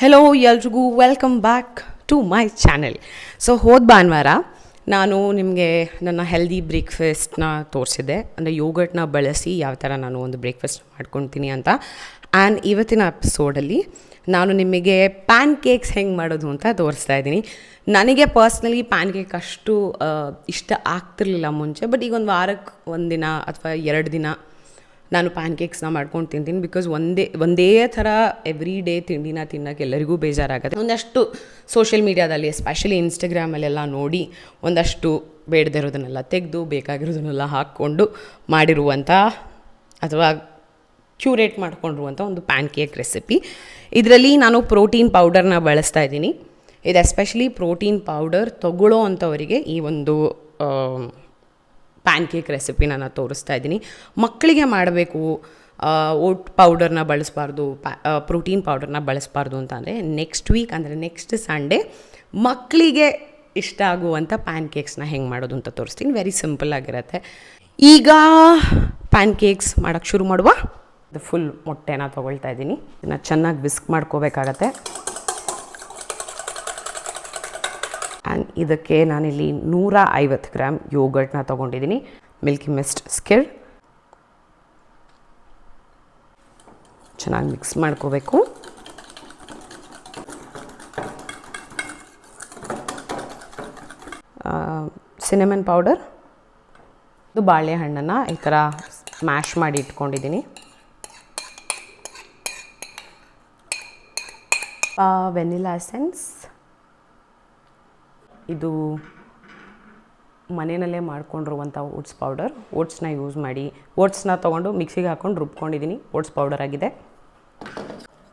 Hello ಎಲ್ರಿಗೂ welcome back to my channel. So ಹೋದ ಭಾನುವಾರ ನಾನು ನಿಮಗೆ ನನ್ನ ಹೆಲ್ದಿ ಬ್ರೇಕ್ಫಾಸ್ಟ್ನ ತೋರಿಸಿದ್ದೆ, ಅಂದರೆ ಯೋಗರ್ಟ್ನ ಬಳಸಿ ಯಾವ ಥರ ನಾನು ಒಂದು ಬ್ರೇಕ್ಫಾಸ್ಟ್ ಮಾಡ್ಕೊತೀನಿ ಅಂತ. ಆ್ಯಂಡ್ ಇವತ್ತಿನ ಎಪಿಸೋಡಲ್ಲಿ ನಾನು ನಿಮಗೆ ಪ್ಯಾನ್ ಕೇಕ್ಸ್ ಹೆಂಗೆ ಮಾಡೋದು ಅಂತ ತೋರಿಸ್ತಾ ಇದ್ದೀನಿ. ನನಗೆ ಪರ್ಸ್ನಲಿ ಪ್ಯಾನ್ ಕೇಕ್ ಅಷ್ಟು ಇಷ್ಟ ಆಗ್ತಿರ್ಲಿಲ್ಲ ಮುಂಚೆ, ಬಟ್ ಈಗ ಒಂದು ವಾರಕ್ಕೆ ಒಂದಿನ ಅಥವಾ 2 ದಿನ ನಾನು ಪ್ಯಾನ್ ಕೇಕ್ಸ್ನ ಮಾಡ್ಕೊಂಡು ತಿಂತೀನಿ. ಬಿಕಾಸ್ ಒಂದೇ ಥರ ಎವ್ರಿ ಡೇ ತಿಂಡಿನ ತಿನ್ನೋಕ್ಕೆ ಎಲ್ಲರಿಗೂ ಬೇಜಾರಾಗುತ್ತೆ. ಒಂದಷ್ಟು ಸೋಷಿಯಲ್ ಮೀಡ್ಯಾದಲ್ಲಿ ಎಸ್ಪೆಷಲಿ ಇನ್ಸ್ಟಾಗ್ರಾಮಲ್ಲೆಲ್ಲ ನೋಡಿ ಒಂದಷ್ಟು ಬೇಡದಿರೋದನ್ನೆಲ್ಲ ತೆಗೆದು ಬೇಕಾಗಿರೋದನ್ನೆಲ್ಲ ಹಾಕ್ಕೊಂಡು ಮಾಡಿರುವಂಥ ಅಥವಾ ಕ್ಯೂರೇಟ್ ಮಾಡ್ಕೊಂಡಿರುವಂಥ ಒಂದು ಪ್ಯಾನ್ ಕೇಕ್ ರೆಸಿಪಿ. ಇದರಲ್ಲಿ ನಾನು ಪ್ರೋಟೀನ್ ಪೌಡರ್ನ ಬಳಸ್ತಾ ಇದ್ದೀನಿ. ಇದು ಎಸ್ಪೆಷಲಿ ಪ್ರೋಟೀನ್ ಪೌಡರ್ ತೊಗೊಳ್ಳೋ ಅಂಥವರಿಗೆ ಈ ಒಂದು ಪ್ಯಾನ್ ಕೇಕ್ ರೆಸಿಪಿನ ನಾನು ತೋರಿಸ್ತಾ ಇದ್ದೀನಿ. ಮಕ್ಕಳಿಗೆ ಮಾಡಬೇಕು, ಓಟ್ ಪೌಡರ್ನ ಬಳಸಬಾರ್ದು, ಪ್ರೋಟೀನ್ ಪೌಡರ್ನ ಬಳಸಬಾರ್ದು ಅಂತ ಅಂದರೆ ನೆಕ್ಸ್ಟ್ ವೀಕ್ ಅಂದರೆ ನೆಕ್ಸ್ಟ್ ಸಂಡೇ ಮಕ್ಕಳಿಗೆ ಇಷ್ಟ ಆಗುವಂಥ ಪ್ಯಾನ್ ಕೇಕ್ಸ್ನ ಹೆಂಗೆ ಮಾಡೋದು ಅಂತ ತೋರಿಸ್ತೀನಿ. ವೆರಿ ಸಿಂಪಲ್ ಆಗಿರುತ್ತೆ. ಈಗ ಪ್ಯಾನ್ ಕೇಕ್ಸ್ ಮಾಡೋಕ್ಕೆ ಶುರು ಮಾಡುವ. ಇದು ಫುಲ್ ಮೊಟ್ಟೆನ ತೊಗೊಳ್ತಾ ಇದ್ದೀನಿ. ಇದನ್ನು ಚೆನ್ನಾಗಿ ವಿಸ್ಕ್ ಮಾಡ್ಕೋಬೇಕಾಗತ್ತೆ. ಆ್ಯಂಡ್ ಇದಕ್ಕೆ ನಾನಿಲ್ಲಿ 150 ಗ್ರಾಮ್ ಯೋಗರ್ಟ್ನ ತೊಗೊಂಡಿದ್ದೀನಿ. ಮಿಲ್ಕಿ ಮಿಸ್ಟ್ ಸ್ಕಿರ್ ಚೆನ್ನಾಗಿ ಮಿಕ್ಸ್ ಮಾಡ್ಕೋಬೇಕು. ಸಿನಮನ್ ಪೌಡರ್, ಇದು ಬಾಳೆಹಣ್ಣನ್ನು ಈ ಥರ ಸ್ಮ್ಯಾಶ್ ಮಾಡಿ ಇಟ್ಕೊಂಡಿದ್ದೀನಿ. ವೆನಿಲಾ ಎಸೆನ್ಸ್, ಇದು ಮನೆಯಲ್ಲೇ ಮಾಡ್ಕೊಂಡಿರುವಂಥ ಓಟ್ಸ್ ಪೌಡರ್. ಓಟ್ಸ್ನ ಯೂಸ್ ಮಾಡಿ ಓಟ್ಸ್ನ ತೊಗೊಂಡು ಮಿಕ್ಸಿಗೆ ಹಾಕ್ಕೊಂಡು ರುಬ್ಕೊಂಡಿದ್ದೀನಿ. ಓಟ್ಸ್ ಪೌಡರ್ ಆಗಿದೆ.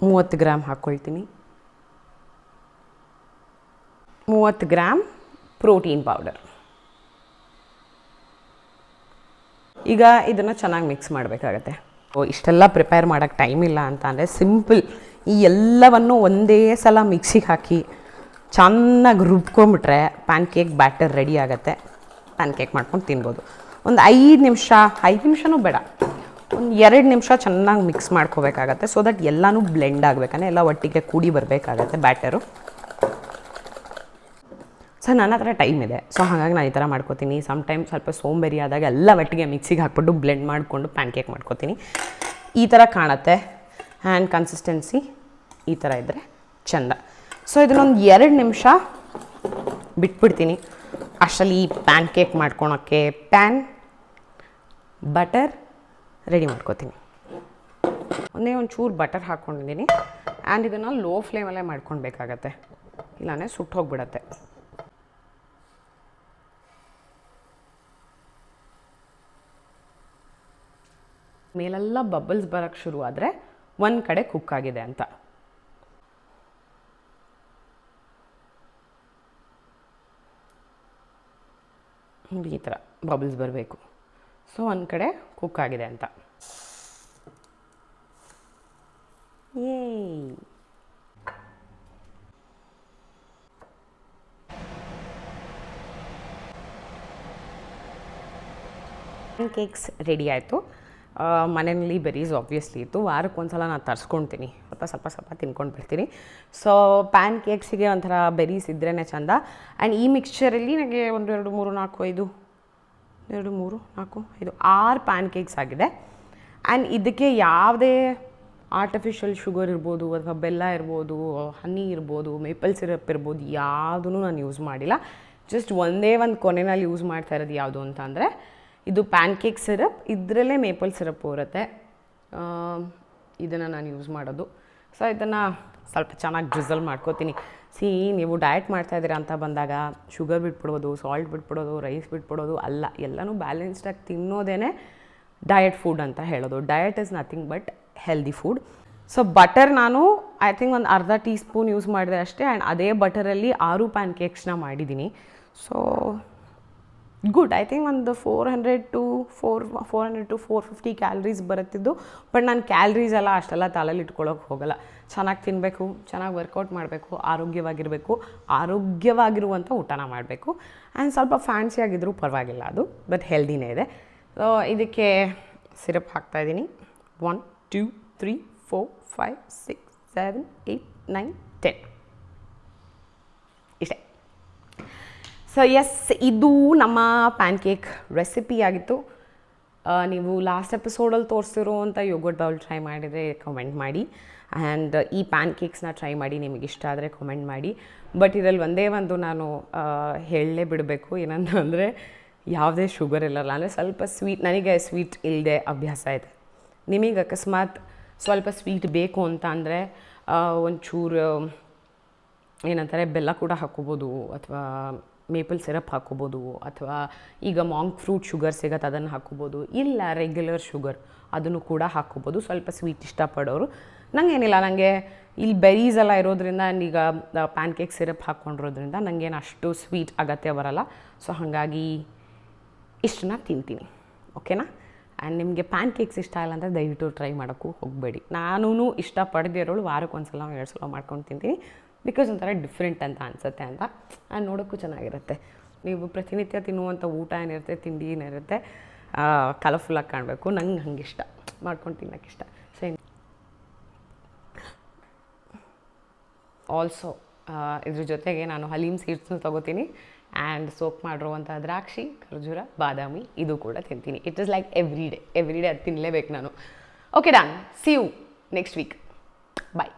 30 ಗ್ರಾಮ್ ಹಾಕ್ಕೊಳ್ತೀನಿ. 30 ಗ್ರಾಮ್ ಪ್ರೋಟೀನ್ ಪೌಡರ್. ಈಗ ಇದನ್ನು ಚೆನ್ನಾಗಿ ಮಿಕ್ಸ್ ಮಾಡಬೇಕಾಗತ್ತೆ. ಇಷ್ಟೆಲ್ಲ ಪ್ರಿಪೇರ್ ಮಾಡೋಕ್ಕೆ ಟೈಮ್ ಇಲ್ಲ ಅಂತ ಅಂದರೆ ಸಿಂಪಲ್ ಈ ಎಲ್ಲವನ್ನು ಒಂದೇ ಸಲ ಮಿಕ್ಸಿಗೆ ಹಾಕಿ ಚೆನ್ನಾಗಿ ರುಬ್ಕೊಂಬಿಟ್ರೆ ಪ್ಯಾನ್ ಕೇಕ್ ಬ್ಯಾಟರ್ ರೆಡಿ ಆಗುತ್ತೆ. ಪ್ಯಾನ್ ಕೇಕ್ ಮಾಡ್ಕೊಂಡು ತಿನ್ಬೋದು. ಒಂದು 5 ನಿಮಿಷನೂ ಬೇಡ, ಒಂದು 2 ನಿಮಿಷ ಚೆನ್ನಾಗಿ ಮಿಕ್ಸ್ ಮಾಡ್ಕೋಬೇಕಾಗತ್ತೆ. ಸೊ ದಟ್ ಎಲ್ಲನೂ ಬ್ಲೆಂಡ್ ಆಗಬೇಕಂದ್ರೆ ಎಲ್ಲ ಒಟ್ಟಿಗೆ ಕೂಡಿ ಬರಬೇಕಾಗತ್ತೆ ಬ್ಯಾಟರು. ಸೊ ನನ್ನ ಹತ್ರ ಟೈಮ್ ಇದೆ, ಸೊ ಹಾಗಾಗಿ ನಾನು ಈ ಥರ ಮಾಡ್ಕೋತೀನಿ. ಸಮ್ಟೈಮ್ ಸ್ವಲ್ಪ ಸೋಂಬೇರಿ ಆದಾಗ ಎಲ್ಲ ಒಟ್ಟಿಗೆ ಮಿಕ್ಸಿಗೆ ಹಾಕ್ಬಿಟ್ಟು ಬ್ಲೆಂಡ್ ಮಾಡಿಕೊಂಡು ಪ್ಯಾನ್ ಕೇಕ್ ಮಾಡ್ಕೋತೀನಿ. ಈ ಥರ ಕಾಣುತ್ತೆ. ಆ್ಯಂಡ್ ಕನ್ಸಿಸ್ಟೆನ್ಸಿ ಈ ಥರ ಇದ್ದರೆ ಚೆಂದ. ಸೊ ಇದನ್ನೊಂದು 2 ನಿಮಿಷ ಬಿಟ್ಬಿಡ್ತೀನಿ. ಅಷ್ಟರಲ್ಲಿ ಈ ಪ್ಯಾನ್ ಕೇಕ್ ಮಾಡ್ಕೊಳೋಕ್ಕೆ ಪ್ಯಾನ್ ಬಟರ್ ರೆಡಿ ಮಾಡ್ಕೋತೀನಿ. ಒಂಚೂರು ಬಟರ್ ಹಾಕ್ಕೊಂಡಿದ್ದೀನಿ. ಆ್ಯಂಡ್ ಇದನ್ನು ಲೋ ಫ್ಲೇಮಲ್ಲೇ ಮಾಡ್ಕೊಳ್ಬೇಕಾಗತ್ತೆ, ಇಲ್ಲಾಂದರೆ ಸುಟ್ಟು ಹೋಗ್ಬಿಡತ್ತೆ. ಮೇಲೆಲ್ಲ ಬಬಲ್ಸ್ ಬರೋಕ್ಕೆ ಶುರು ಆದರೆ ಒಂದು ಕಡೆ ಕುಕ್ ಆಗಿದೆ ಅಂತ. ಈ ಥರ ಬಬಲ್ಸ್ ಬರಬೇಕು. ಸೊ ಒಂದು ಕಡೆ ಕುಕ್ ಆಗಿದೆ ಅಂತ. ಪ್ಯಾನ್ ಕೇಕ್ಸ್ ರೆಡಿ ಆಯಿತು. ಮನೆಯಲ್ಲಿ ಬೆರೀಸ್ ಆಬ್ವಿಯಸ್ಲಿ ಇತ್ತು. ವಾರಕ್ಕೆ ಒಂದ್ಸಲ ನಾನು ತರಿಸ್ಕೊಳ್ತೀನಿ, ಸ್ವಲ್ಪ ತಿನ್ಕೊಂಡು ಬಿಡ್ತೀನಿ. ಸೊ ಪ್ಯಾನ್ ಕೇಕ್ಸಿಗೆ ಒಂಥರ ಬೆರೀಸ್ ಇದ್ರೇ ಚೆಂದ. ಆ್ಯಂಡ್ ಈ ಮಿಕ್ಸ್ಚರಲ್ಲಿ ನನಗೆ 1 2 3 4 5 2 3 4 5 6 ಪ್ಯಾನ್ ಕೇಕ್ಸ್ ಆಗಿದೆ. ಆ್ಯಂಡ್ ಇದಕ್ಕೆ ಯಾವುದೇ ಆರ್ಟಿಫಿಷಿಯಲ್ ಶುಗರ್ ಇರ್ಬೋದು ಅಥವಾ ಬೆಲ್ಲ ಇರ್ಬೋದು, ಹನಿ ಇರ್ಬೋದು, ಮೇಪಲ್ ಸಿರಪ್ ಇರ್ಬೋದು, ಯಾವುದೂ ನಾನು ಯೂಸ್ ಮಾಡಿಲ್ಲ. ಜಸ್ಟ್ ಒಂದೇ ಒಂದು ಕೊನೆಯಲ್ಲಿ ಯೂಸ್ ಮಾಡ್ತಾ ಇರೋದು ಯಾವುದು ಅಂತ ಅಂದರೆ ಇದು ಪ್ಯಾನ್ ಕೇಕ್ ಸಿರಪ್. ಇದರಲ್ಲೇ ಮೇಪಲ್ ಸಿರಪ್ ಬರುತ್ತೆ, ಇದನ್ನು ನಾನು ಯೂಸ್ ಮಾಡೋದು. ಸೊ ಇದನ್ನು ಸ್ವಲ್ಪ ಚೆನ್ನಾಗಿ ಡ್ರಿಸಲ್ ಮಾಡ್ಕೋತೀನಿ. ನೀವು ಡಯಟ್ ಮಾಡ್ತಾಯಿದ್ದೀರಾ ಅಂತ ಬಂದಾಗ ಶುಗರ್ ಬಿಟ್ಬಿಡೋದು, ಸಾಲ್ಟ್ ಬಿಟ್ಬಿಡೋದು, ರೈಸ್ ಬಿಟ್ಬಿಡೋದು ಅಲ್ಲ, ಎಲ್ಲನೂ ಬ್ಯಾಲೆನ್ಸ್ಡಾಗಿ ತಿನ್ನೋದೇ ಡಯಟ್ ಫುಡ್ ಅಂತ ಹೇಳೋದು. Diet is nothing but healthy food. So butter ನಾನು ಐ ಥಿಂಕ್ ಒಂದು ಅರ್ಧ ಟೀ ಸ್ಪೂನ್ ಯೂಸ್ ಮಾಡಿದೆ ಅಷ್ಟೇ. ಆ್ಯಂಡ್ ಅದೇ ಬಟರಲ್ಲಿ 6 ಪ್ಯಾನ್ ಕೇಕ್ಸ್ನ ಮಾಡಿದ್ದೀನಿ. ಸೊ ಗುಡ್, ಐ ಥಿಂಕ್ ಒಂದು 400 to 450 ಕ್ಯಾಲರೀಸ್ ಬರುತ್ತಿದ್ದು. ಬಟ್ ನಾನು ಕ್ಯಾಲರೀಸ್ ಎಲ್ಲ ಅಷ್ಟೆಲ್ಲ ತಲೆಯಲ್ಲಿ ಇಟ್ಕೊಳ್ಳೋಕೆ ಹೋಗಲ್ಲ. ಚೆನ್ನಾಗಿ ತಿನ್ನಬೇಕು, ಚೆನ್ನಾಗಿ ವರ್ಕೌಟ್ ಮಾಡಬೇಕು, ಆರೋಗ್ಯವಾಗಿರುವಂಥ ಊಟನ ಮಾಡಬೇಕು. ಆ್ಯಂಡ್ ಸ್ವಲ್ಪ ಫ್ಯಾನ್ಸಿಯಾಗಿದ್ದರೂ ಪರವಾಗಿಲ್ಲ, ಅದು ಬಟ್ ಹೆಲ್ದಿನೇ ಇದೆ. ಸೊ ಇದಕ್ಕೆ ಸಿರಪ್ ಹಾಕ್ತಾಯಿದ್ದೀನಿ. 1 2 3 4 5 6 7 8 9 10 ಇಷ್ಟೇ. ಸೊ ಎಸ್, ಇದು ನಮ್ಮ ಪ್ಯಾನ್ಕೇಕ್ ರೆಸಿಪಿ ಆಗಿತ್ತು. ನೀವು ಲಾಸ್ಟ್ ಎಪಿಸೋಡಲ್ಲಿ ತೋರಿಸಿರುವಂಥ ಯೋಗರ್ಟ್ ಬೌಲ್ ಟ್ರೈ ಮಾಡಿದರೆ ಕಮೆಂಟ್ ಮಾಡಿ, ಆ್ಯಂಡ್ ಈ ಪ್ಯಾನ್ಕೇಕ್ಸ್ನ ಟ್ರೈ ಮಾಡಿ, ನಿಮಗೆ ಇಷ್ಟ ಆದರೆ ಕಮೆಂಟ್ ಮಾಡಿ. ಬಟ್ ಇದರಲ್ಲಿ ಒಂದೇ ಒಂದು ನಾನು ಹೇಳಲೇ ಬಿಡಬೇಕು, ಏನಂತಂದರೆ ಯಾವುದೇ ಶುಗರ್ ಇರಲ್ಲ. ಅಂದರೆ ಸ್ವಲ್ಪ ಸ್ವೀಟ್, ನನಗೆ ಸ್ವೀಟ್ ಇಲ್ಲದೆ ಅಭ್ಯಾಸ ಇದೆ. ನಿಮಗೆ ಅಕಸ್ಮಾತ್ ಸ್ವಲ್ಪ ಸ್ವೀಟ್ ಬೇಕು ಅಂತ ಅಂದರೆ ಒಂಚೂರು ಏನಂತಾರೆ ಬೆಲ್ಲ ಕೂಡ ಹಾಕ್ಕೋಬೋದು, ಅಥವಾ ಮೇಪಲ್ ಸಿರಪ್ ಹಾಕ್ಕೋಬೋದು, ಅಥವಾ ಈಗ ಮಾಂಕ್ ಫ್ರೂಟ್ ಶುಗರ್ ಸಿಗತ್ತೆ ಅದನ್ನು ಹಾಕ್ಕೋಬೋದು, ಇಲ್ಲ ರೆಗ್ಯುಲರ್ ಶುಗರ್ ಅದನ್ನು ಕೂಡ ಹಾಕ್ಕೋಬೋದು. ಸ್ವಲ್ಪ ಸ್ವೀಟ್ ಇಷ್ಟಪಡೋರು. ನನಗೇನಿಲ್ಲ, ನನಗೆ ಇಲ್ಲಿ ಬೆರೀಸ್ ಎಲ್ಲ ಇರೋದ್ರಿಂದ, ಈಗ ಪ್ಯಾನ್ಕೇಕ್ ಸಿರಪ್ ಹಾಕ್ಕೊಂಡಿರೋದ್ರಿಂದ ನನಗೇನು ಅಷ್ಟು ಸ್ವೀಟ್ ಅಗತ್ಯ ಬರೋಲ್ಲ. ಸೊ ಹಾಗಾಗಿ ಇಷ್ಟನ್ನ ತಿಂತೀನಿ, ಓಕೆನಾ. ಆ್ಯಂಡ್ ನಿಮಗೆ ಪ್ಯಾನ್ಕೇಕ್ಸ್ ಇಷ್ಟ ಇಲ್ಲ ಅಂದರೆ ದಯವಿಟ್ಟು ಟ್ರೈ ಮಾಡೋಕ್ಕೂ ಹೋಗಬೇಡಿ. ನಾನೂ ಇಷ್ಟಪಡದಿರೋಳು ವಾರಕ್ಕೆ ಒಂದು ಸಲ 2 ಸಲ ಮಾಡ್ಕೊಂಡು ತಿಂತೀನಿ, ಬಿಕಾಸ್ ಒಂಥರ ಡಿಫ್ರೆಂಟ್ ಅಂತ ಅನಿಸುತ್ತೆ ಅಂತ. ಆ್ಯಂಡ್ ನೋಡೋಕ್ಕೂ ಚೆನ್ನಾಗಿರುತ್ತೆ. ನೀವು ಪ್ರತಿನಿತ್ಯ ತಿನ್ನುವಂಥ ಊಟ ಏನಿರುತ್ತೆ, ತಿಂಡಿ ಏನಿರುತ್ತೆ, ಕಲರ್ಫುಲ್ಲಾಗಿ ಕಾಣಬೇಕು. ನಂಗೆ ಹಂಗೆ ಇಷ್ಟ, ಮಾಡ್ಕೊಂಡು ತಿನ್ನೋಕ್ಕೆ ಇಷ್ಟ. ಸೊ ಆಲ್ಸೋ ಇದ್ರ ಜೊತೆಗೆ ನಾನು ಹಲೀಮ್ ಸೀಡ್ಸ್ನ ತೊಗೋತೀನಿ, ಆ್ಯಂಡ್ ಸೋಕ್ ಮಾಡಿರುವಂಥ ದ್ರಾಕ್ಷಿ, ಖರ್ಜೂರ, ಬಾದಾಮಿ ಇದು ಕೂಡ ತಿಂತೀನಿ. It is like every day ಅದು ತಿನ್ನಲೇಬೇಕು ನಾನು. Okay done, see you next week, bye.